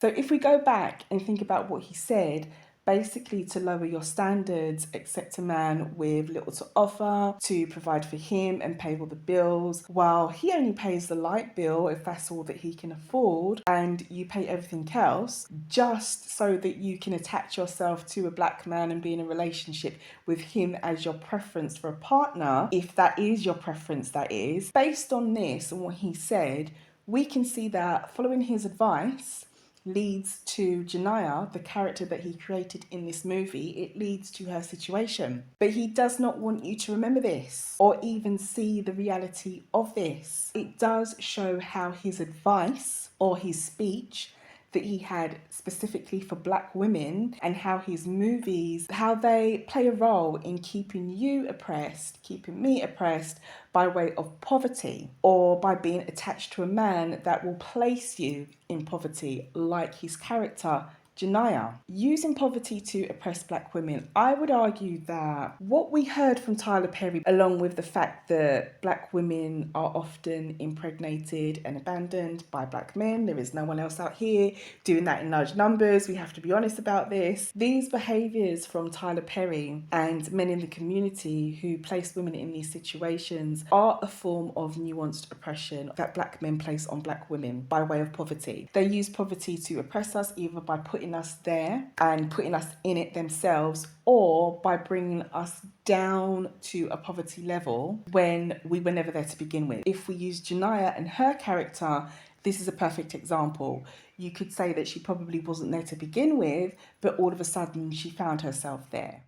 So if we go back and think about what he said, basically to lower your standards, accept a man with little to offer, to provide for him and pay all the bills, while he only pays the light bill if that's all that he can afford, and you pay everything else, just so that you can attach yourself to a black man and be in a relationship with him as your preference for a partner, if that is your preference, that is. Based on this and what he said, we can see that following his advice leads to Janaiyah, the character that he created in this movie. It leads to her situation. But he does not want you to remember this or even see the reality of this. It does show how his advice or his speech that he had specifically for black women, and how his movies, how they play a role in keeping you oppressed, keeping me oppressed by way of poverty, or by being attached to a man that will place you in poverty, like his character Janaiyah. Using poverty to oppress black women, I would argue that what we heard from Tyler Perry, along with the fact that black women are often impregnated and abandoned by black men, there is no one else out here doing that in large numbers, we have to be honest about this. These behaviours from Tyler Perry and men in the community who place women in these situations are a form of nuanced oppression that black men place on black women by way of poverty. They use poverty to oppress us, either by putting us there and putting us in it themselves, or by bringing us down to a poverty level when we were never there to begin with. If we use Janaiyah and her character, this is a perfect example. You could say that she probably wasn't there to begin with, but all of a sudden she found herself there.